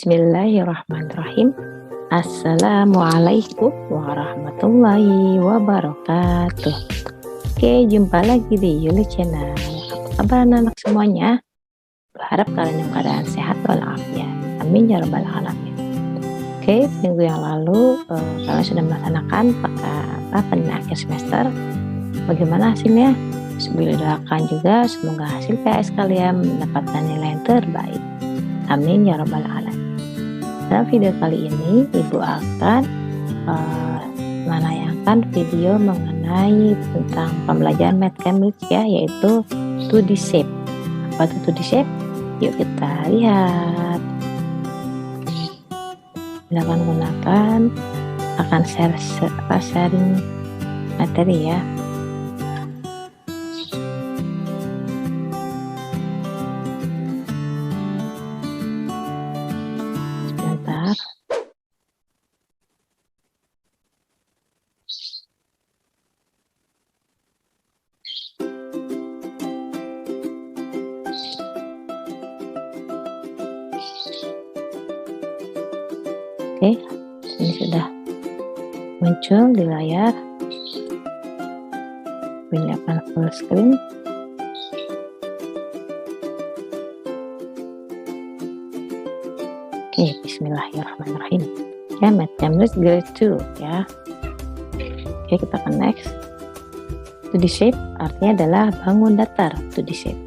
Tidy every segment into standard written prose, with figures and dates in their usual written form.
Bismillahirrahmanirrahim. Assalamualaikum warahmatullahi wabarakatuh. Oke, jumpa lagi di Yuli Channel. Apa kabar anak-anak semuanya? Berharap kalian dalam keadaan sehat walafiat. Amin ya rabbal alamin. Oke, minggu yang lalu kalian sudah melaksanakan penilaian akhir semester. Bagaimana hasilnya? Sebelum doakan juga semoga hasil PS kalian mendapatkan nilai yang terbaik. Amin ya rabbal alamin. Dalam video kali ini Ibu akan menayangkan video mengenai tentang pembelajaran math chemistry ya, yaitu 2D shape. Apa itu 2D shape? Yuk kita lihat. Silakan gunakan, akan sharing materi ya. Oke, ini sudah muncul di layar. Ini akan full screen. Oke, bismillahirrahmanirrahim. Ya, Math Chemistry Grade 2 ya. Oke, kita ke next. 2D shape artinya adalah bangun datar 2D shape.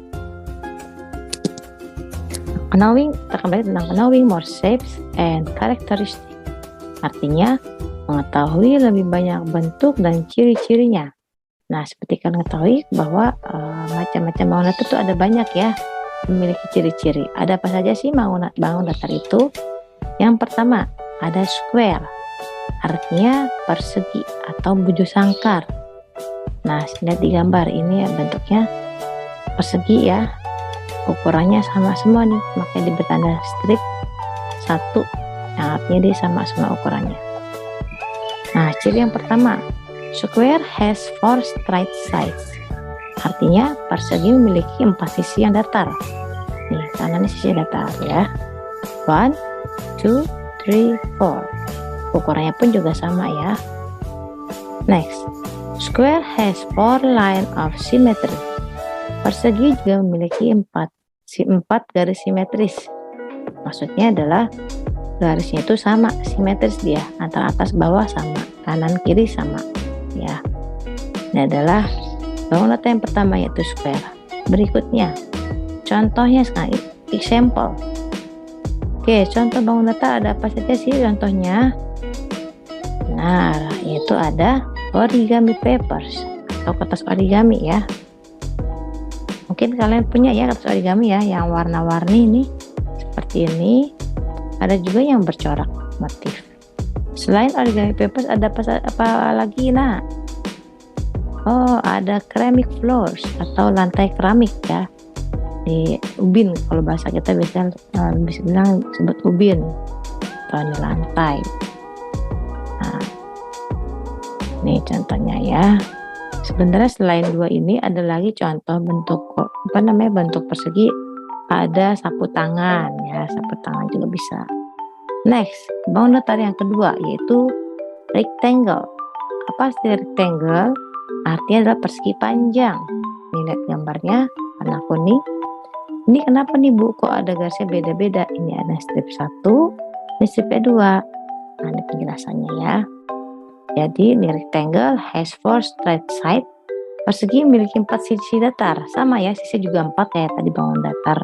Kita akan belajar tentang knowing more shapes and characteristics. Artinya mengetahui lebih banyak bentuk dan ciri-cirinya. Nah, seperti kalian ketahui bahwa macam-macam bangun datar itu ada banyak ya, memiliki ciri-ciri. Ada apa saja sih bangun datar itu? Yang pertama, ada square. Artinya persegi atau bujur sangkar. Nah, lihat di gambar ini ya, bentuknya persegi ya. Ukurannya sama semua nih, makanya diberi tanda strip 1 yang artinya dia sama semua ukurannya. Nah, ciri yang pertama, square has 4 straight sides. Artinya persegi memiliki 4 sisi yang datar. Nih, kanannya sisi datar ya. 1, 2, 3, 4. Ukurannya pun juga sama ya. Next, square has 4 line of symmetry. Persegi juga memiliki 4 garis simetris. Maksudnya adalah garisnya itu sama, simetris dia, antara atas bawah sama, kanan kiri sama ya. Ini adalah bangun datar yang pertama, yaitu square. Berikutnya contohnya sekarang, example. Oke, contoh bangun datar ada apa saja sih contohnya? Nah, yaitu ada origami papers atau kertas origami ya. Mungkin kalian punya ya kertas origami ya, yang warna-warni ini seperti ini. Ada juga yang bercorak motif. Selain origami papers ada apa lagi nak? Oh, ada ceramic floors atau lantai keramik ya. Di ubin, kalau bahasa kita bisa bilang sebut ubin atau di lantai. Nah, ini contohnya ya. Sebenarnya selain dua ini ada lagi contoh bentuk bentuk persegi. Ada sapu tangan ya, sapu tangan juga bisa. Next, bangun datar yang kedua yaitu rectangle. Apa sih rectangle? Artinya adalah persegi panjang. Ini lihat gambarnya warna kuning. Ini kenapa nih Bu kok ada garisnya beda-beda? Ini ada strip 1, ini strip 2. Nah, ini penjelasannya ya. Jadi ini rectangle has 4 straight side. Persegi memiliki 4 sisi datar, sama ya, sisi juga 4 kayak tadi bangun datar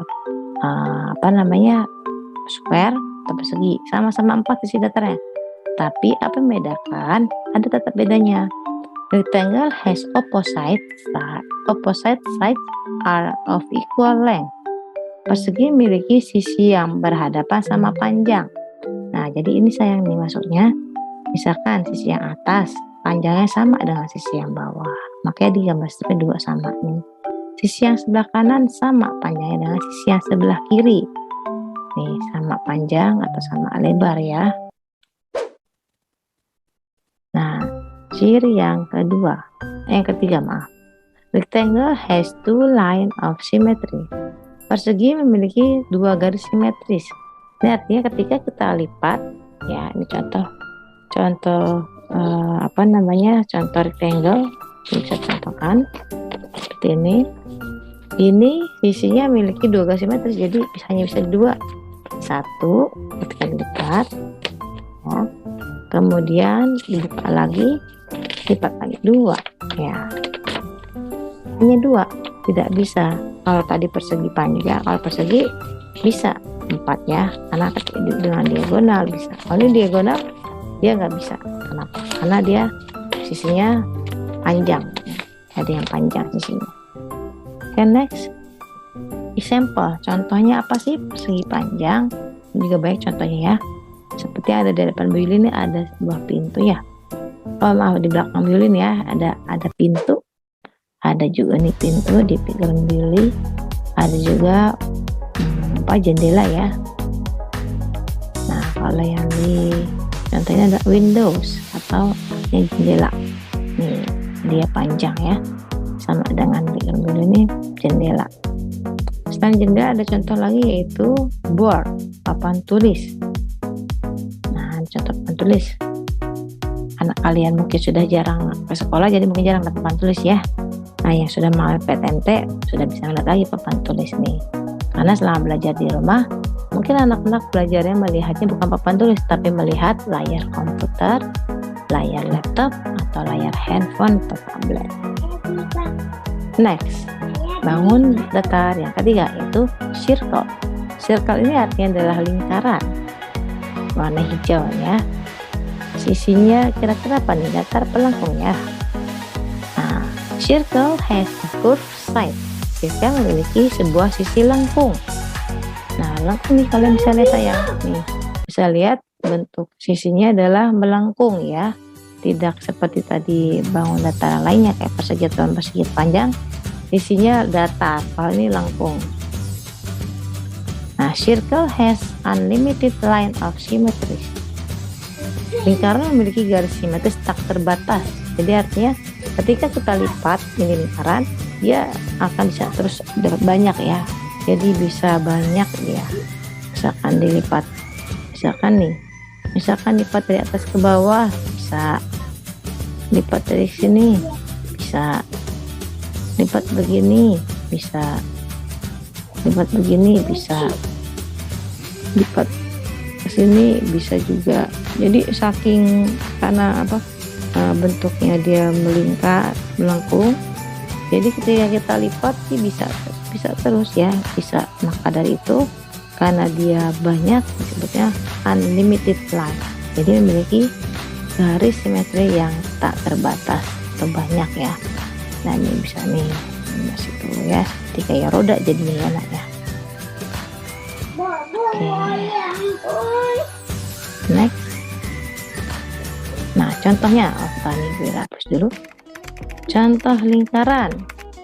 square atau persegi, sama-sama 4 sisi datarnya. Tapi apa yang membedakan? Ada tetap bedanya. Rectangle has opposite sides are of equal length. Persegi memiliki sisi yang berhadapan sama panjang. Nah, jadi ini sayang nih maksudnya. Misalkan sisi yang atas panjangnya sama dengan sisi yang bawah, makanya di gambar strip 2 sama nih. Sisi yang sebelah kanan sama panjangnya dengan sisi yang sebelah kiri. Nih, sama panjang atau sama lebar ya. Nah, ciri yang ketiga maaf. Rectangle has 2 line of symmetry. Persegi memiliki 2 garis simetris. Ini artinya ketika kita lipat, ya ini contoh apa namanya, contoh rectangle, bisa contohkan seperti ini. Ini sisinya memiliki 2 garis simetris, jadi hanya bisa dua. Satu ketika dilipat, ya. Kemudian dibuka lagi, lipat lagi, dua, ya. Hanya dua, tidak bisa. Kalau tadi persegi panjang, kalau persegi bisa 4 ya, karena dengan diagonal bisa. Kalau ini diagonal dia nggak bisa. Kenapa? Karena dia sisinya panjang, ada yang panjang sisinya. Okay, next example. Contohnya apa sih persegi panjang? Ini juga baik contohnya ya. Seperti ada di depan Billy ini ada sebuah pintu ya. Oh maaf, di belakang Billy ya ada pintu. Ada juga nih pintu di pikiran Billy. Ada juga jendela ya. Nah kalau yang di contohnya ada windows atau jendela. Nih dia panjang ya, sama dengan pikiran Billy ini jendela. Selain jendela ada contoh lagi yaitu board, papan tulis. Nah contoh papan tulis, anak kalian mungkin sudah jarang ke sekolah jadi mungkin jarang lihat papan tulis ya. Nah yang sudah mengalami PTMT sudah bisa melihat lagi papan tulis nih, karena selama belajar di rumah mungkin anak-anak belajarnya melihatnya bukan papan tulis tapi melihat layar komputer, layar laptop, atau layar handphone atau tablet. Next, bangun datar yang ketiga yaitu circle. Circle ini artinya adalah lingkaran warna hijau ya. Sisinya kira-kira apa nih? Datar pelengkung ya. Nah, circle has a curved side. Circle memiliki sebuah sisi lengkung. Nah, lengkung nih kalian bisa lihat sayang. Nih, bisa lihat bentuk sisinya adalah melengkung ya. Tidak seperti tadi bangun datar lainnya kayak persegi atau persegi panjang. Sisinya datar, kalau ini lengkung. Nah, circle has unlimited line of symmetry. Lingkaran memiliki garis simetris tak terbatas. Jadi artinya ketika kita lipat ini lingkaran, dia akan bisa terus banyak ya. Jadi bisa banyak dia. Misalkan dilipat, misalkan lipat dari atas ke bawah, bisa lipat dari sini, bisa lipat begini, bisa lipat begini, bisa lipat ke sini, bisa juga. Jadi saking karena bentuknya dia melengkung, jadi ketika kita lipat sih bisa terus ya, bisa. Maka dari itu karena dia banyak disebutnya unlimited line, jadi memiliki garis simetri yang tak terbatas atau banyak ya. Nah ini bisa nih masih tuh ya, seperti kayak roda jadinya enak ya. Next. Nah contohnya, tadi gue hapus dulu. Contoh lingkaran.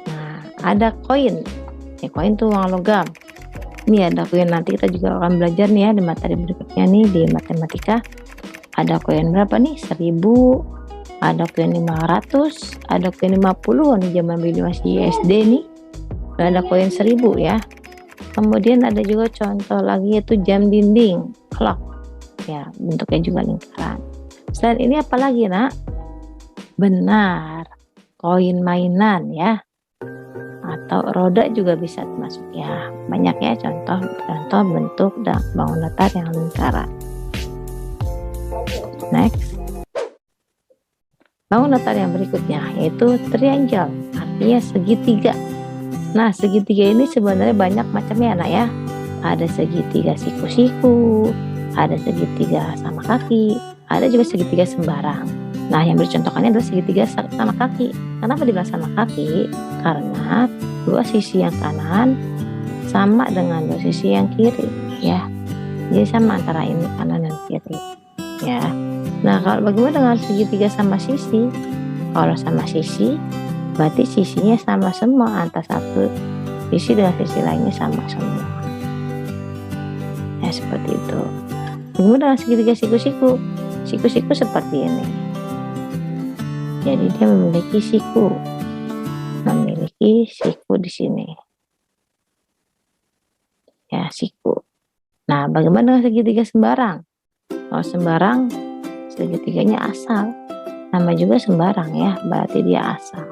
Nah ada koin. Koin tuh uang logam. Ini ada koin, nanti kita juga akan belajar nih ya di materi berikutnya nih di matematika. Ada koin berapa nih? 1000, ada koin 500, ada koin 50. Nih zaman Billy masih SD nih. Ada koin 1000 ya. Kemudian ada juga contoh lagi yaitu jam dinding, clock. Ya, bentuknya juga lingkaran. Selain ini apa lagi, Nak? Benar, koin mainan ya. Atau roda juga bisa termasuk ya. Banyak ya contoh bentuk dan bangun datar yang lingkaran. Next. Bangun datar yang berikutnya yaitu triangle, artinya segitiga. Nah, segitiga ini sebenarnya banyak macamnya, Nak ya. Ada segitiga siku-siku, ada segitiga sama kaki, ada juga segitiga sembarang. Nah, yang dicontohkannya adalah segitiga sama kaki. Kenapa dibilang sama kaki? Karena dua sisi yang kanan sama dengan dua sisi yang kiri, ya. Jadi sama antara ini kanan dan kiri, ya. Nah, kalau bagaimana dengan segitiga sama sisi? Kalau sama sisi, berarti sisinya sama semua, antara satu sisi dengan sisi lainnya sama semua. Ya, seperti itu. Bagaimana dengan segitiga siku-siku? Siku-siku seperti ini. Jadi dia memiliki siku di sini. Ya, siku. Nah, bagaimana dengan segitiga sembarang? Kalau sembarang, segitiganya asal. Nama juga sembarang ya, berarti dia asal.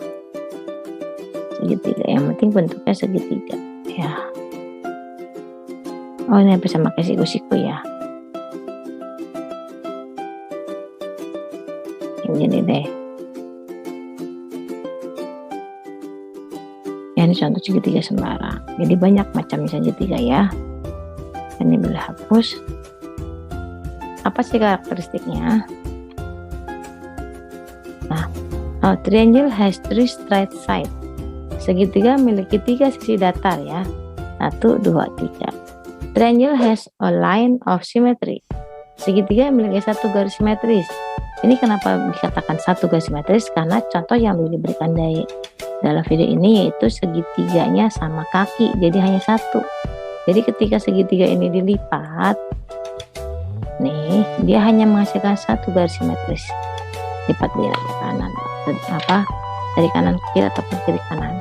Segitiga, yang penting bentuknya segitiga ya. Oh, ini bisa pakai siku-siku ya. Ini deh. Ya, ini contoh segitiga sembarang. Jadi banyak macam segitiga ya. Ini boleh hapus. Apa sih karakteristiknya? Nah, triangle has three straight sides. Segitiga memiliki 3 sisi datar ya. 1, 2, 3. Triangle has a line of symmetry. Segitiga memiliki 1 garis simetris. Ini kenapa dikatakan 1 garis simetris? Karena contoh yang diberikan dalam video ini yaitu segitiganya sama kaki, jadi hanya 1. Jadi ketika segitiga ini dilipat, nih dia hanya menghasilkan 1 garis simetris. Lipat dari kanan, dari kanan ke kiri ataupun kiri kanan.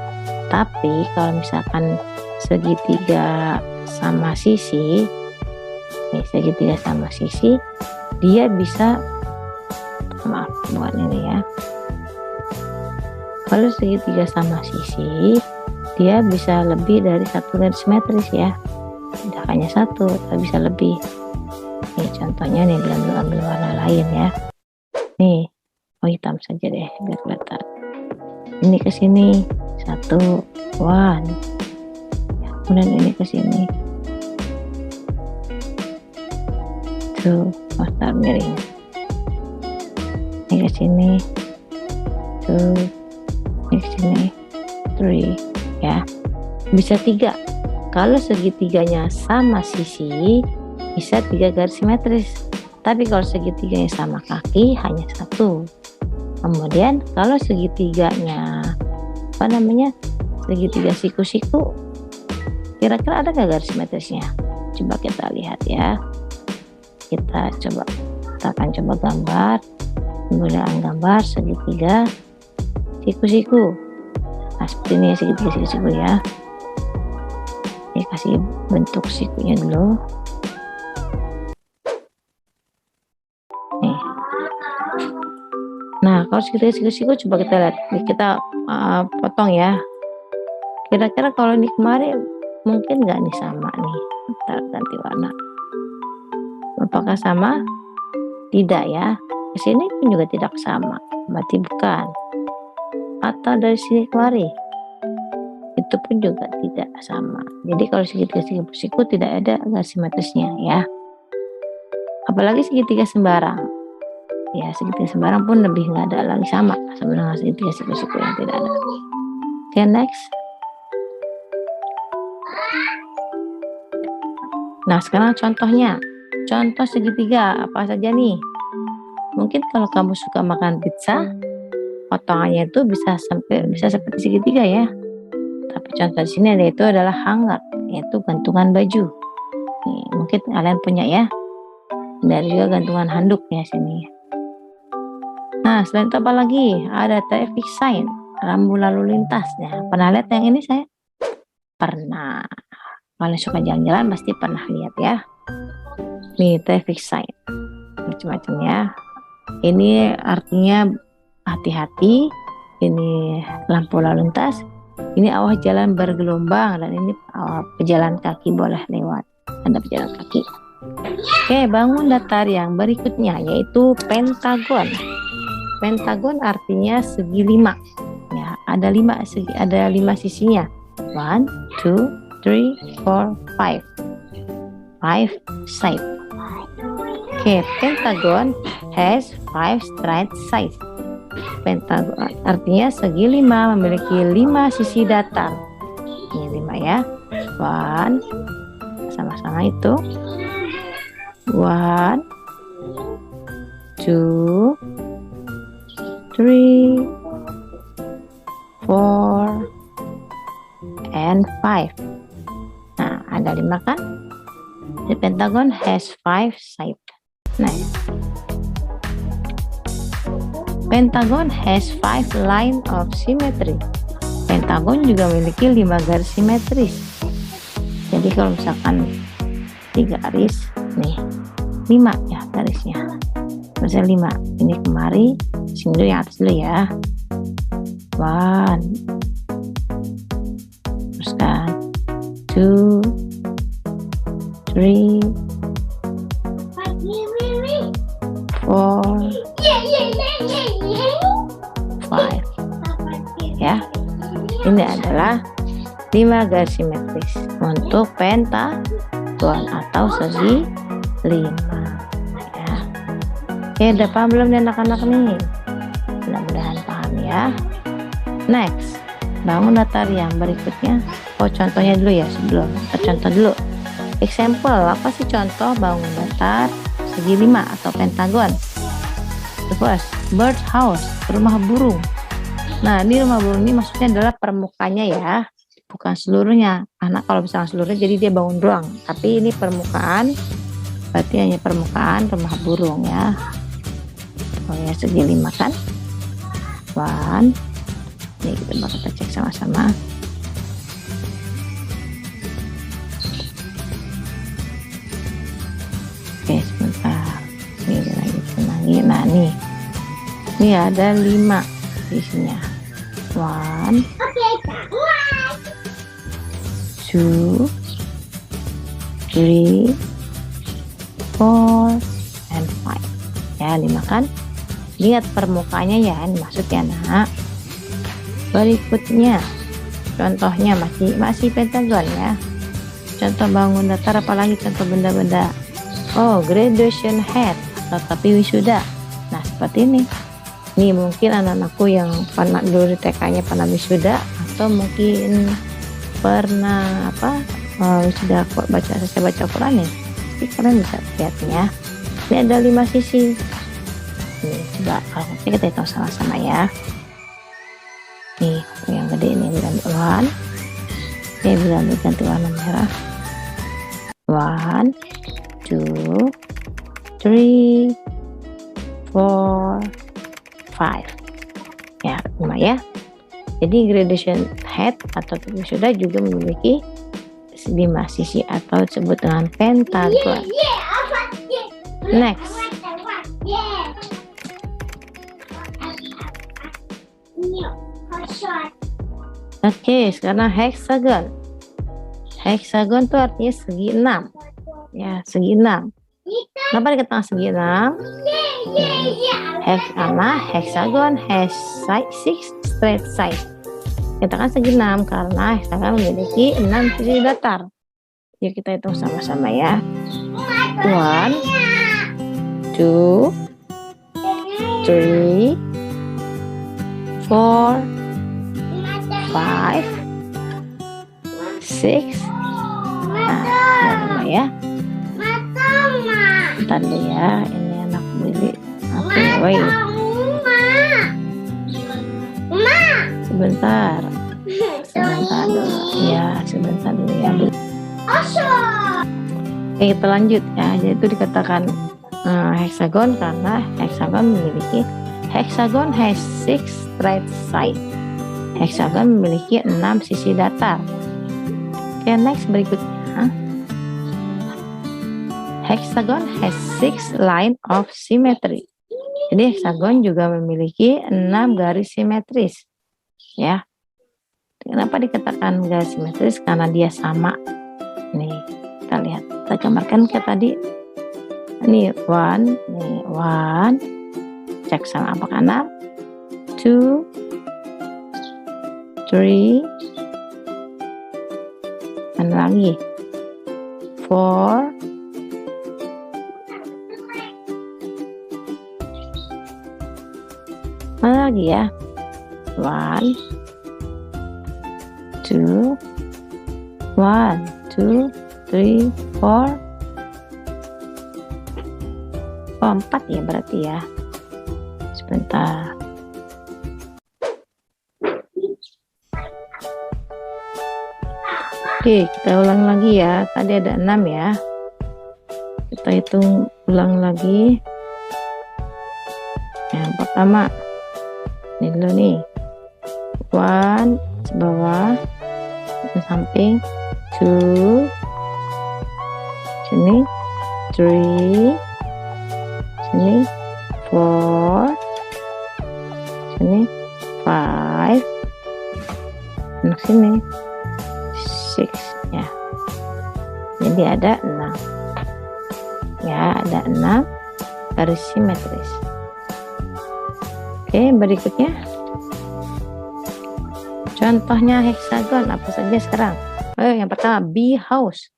Tapi kalau misalkan segitiga sama sisi, nih segitiga sama sisi, dia bisa, maaf bukan ini ya. Kalau segitiga sama sisi, dia bisa lebih dari 1 garis simetris ya. Tidak hanya 1, tapi bisa lebih. Nih contohnya nih, ambil warna lain ya. Nih, hitam saja deh biar kelihatan. Ini ke sini 1, 1. Kemudian ini ke sini 2, start miring. Ini ke sini 2, ini ke sini 3 ya. Bisa 3. Kalau segitiganya sama sisi, bisa 3 garis simetris. Tapi kalau segitiganya sama kaki, hanya 1. Kemudian kalau segitiganya segitiga siku-siku, kira-kira ada nggak garis simetrisnya? Coba kita lihat ya. Kita akan coba gambar, penggunaan gambar segitiga siku-siku. Nah, seperti ini ya, segitiga siku-siku ya. Ini kasih bentuk sikunya dulu. Nih. Nah, kalau segitiga siku-siku coba kita lihat. Kita potong ya. Kira-kira kalau ini kemarin mungkin nggak nih sama nih. Kita ganti warna. Apakah sama? Tidak ya. Di sini pun juga tidak sama. Berarti bukan. Atau dari sini kemari, itu pun juga tidak sama. Jadi kalau segitiga siku tidak ada garis simetrisnya ya. Apalagi segitiga sembarang. Ya, segitiga sembarang pun lebih nggak ada lagi sama dengan segitiga siku yang tidak ada. Oke, next. Nah, sekarang contohnya. Contoh segitiga apa saja nih? Mungkin kalau kamu suka makan pizza, potongannya itu bisa seperti segitiga ya. Tapi contoh di sini yaitu adalah hanger, yaitu gantungan baju. Nih, mungkin kalian punya ya. Dan juga gantungan handuk ya sini. Nah, selain itu apa lagi? Ada traffic sign, rambu lalu lintasnya. Pernah lihat yang ini saya? Pernah. Kalau suka jalan-jalan pasti pernah lihat ya. Nih, traffic sign. Macam-macam ya. Ini artinya hati-hati. Ini lampu lalu lintas. Ini awas jalan bergelombang, dan ini pejalan kaki boleh lewat. Ada pejalan kaki. Oke, bangun datar yang berikutnya yaitu pentagon. Pentagon artinya segi 5. Ya, ada 5 segi, ada 5 sisinya. 1, 2, 3, 4, 5. 5 side. Oke, pentagon has 5 straight sides. Pentagon artinya segi 5, memiliki 5 sisi datar. Ini 5 ya. 1, sama-sama itu. 1, 2, 3, 4, and 5. Nah, ada 5 kan? The pentagon has 5 sides. Nice. Pentagon has 5 line of symmetry. Pentagon juga memiliki 5 garis simetris. Jadi kalau misalkan di garis nih 5 ya garisnya. Garisnya 5. Ini kemari, sini dulu yang atas dulu ya. 1, teruskan 2, 3, 4, 5 ya. Ini adalah 5 garis simetris untuk pentagon atau segi 5 ya. Oke, udah paham belum nih anak-anak nih? Mudah-mudahan paham ya. Next, bangun datar yang berikutnya. Contohnya dulu ya, sebelum contoh dulu. Example, apa sih contoh bangun datar segi 5 atau pentagon? The first, bird house, rumah burung. Nah, ini rumah burung ini maksudnya adalah permukaannya ya, bukan seluruhnya. Karena kalau misalnya seluruhnya jadi dia bangun doang, tapi ini permukaan, berarti hanya permukaan rumah burung ya. Oh ya, segi 5 kan. 1, ini kita bakal cek sama-sama. Oke, sebentar. Ini lagi. Nah, nih. Ini ada 5 isinya. 1, 2, 3, 4, and 5. Ya, 5 kan? Lihat permukaannya ya, ini maksudnya nak. Berikutnya, contohnya masih pentagon ya. Contoh bangun datar, apalagi contoh benda-benda. Oh, graduation hat atau topi wisuda. Nah, seperti ini. Nih mungkin anak-anakku yang pernah dulu di TK-nya pernah wisuda, atau mungkin pernah wisuda saya baca Quran nih. Jadi kalian bisa lihatnya. Ini ada 5 sisi. Nih coba kalau kita hitung sama-sama ya. Nih yang gede ini diambil 1. Ini diambil ganti warna merah. 1, 2, 3, 4, 5 ya, 5 ya. Jadi graduation hat atau wisuda juga memiliki 5 sisi atau disebut dengan pentagon. Next, oke, sekarang hexagon. Hexagon itu artinya segi 6 ya, segi 6. Kenapa dikatakan segi 6? Karena hexagon has 6 straight side. Kita kan segi 6 karena hexagon memiliki 6 sisi datar. Yuk kita hitung sama-sama ya. 1, 2, 3, 4, 5, 6. Nah, ya. Bentar dulu ya, ini anak beli wait. Sebentar dulu ya, Oke, kita lanjut ya. Jadi itu dikatakan hexagon karena hexagon memiliki hexagon has 6 straight side. Hexagon memiliki 6 sisi datar. Oke, next berikutnya. Hexagon has 6 line of symmetry. Jadi hexagon juga memiliki 6 garis simetris. Ya. Kenapa dikatakan garis simetris? Karena dia sama. Nih, kita lihat. Kita gambarkan kayak tadi. Ini 1. Cek sama apa kanan. 2, 3. Mana lagi? 4. Mana lagi ya? 1, 2, 3, 4. Oh, 4 ya berarti ya. Sebentar. Oke, kita ulang lagi ya. Tadi ada 6 ya. Kita hitung ulang lagi. Yang pertama, ini dulu nih. 1 bawah, ke samping, 2, sini 3, sini 4, sini 5, untuk sini 6 ya. Jadi ada 6 ya, ada 6 garis simetris. Oke, berikutnya contohnya heksagon apa saja sekarang. Yang pertama bee house,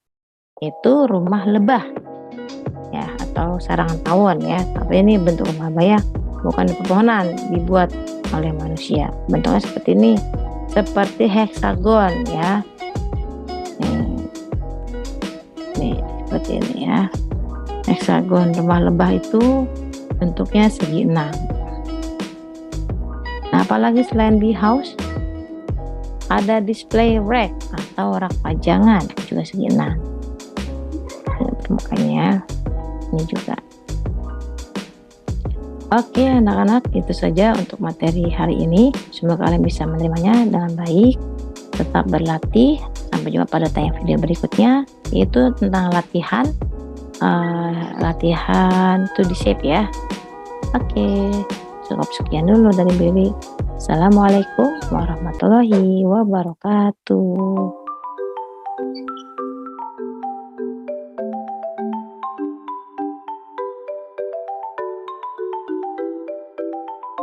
itu rumah lebah ya, atau sarang tawon ya, tapi ini bentuk rumah lebah, bukan pepohonan, dibuat oleh manusia. Bentuknya seperti ini, seperti heksagon ya. Nih seperti ini ya, heksagon. Rumah lebah itu bentuknya segi 6. Nah, apalagi selain bee house, ada display rack atau rak pajangan, juga segi 6. Makanya ini juga. Oke anak-anak, itu saja untuk materi hari ini. Semoga kalian bisa menerimanya dengan baik. Tetap berlatih. Sampai jumpa pada tayang video berikutnya, yaitu tentang latihan 2D shape ya. Oke, cukup sekian dulu dari Billy. Assalamualaikum warahmatullahi wabarakatuh.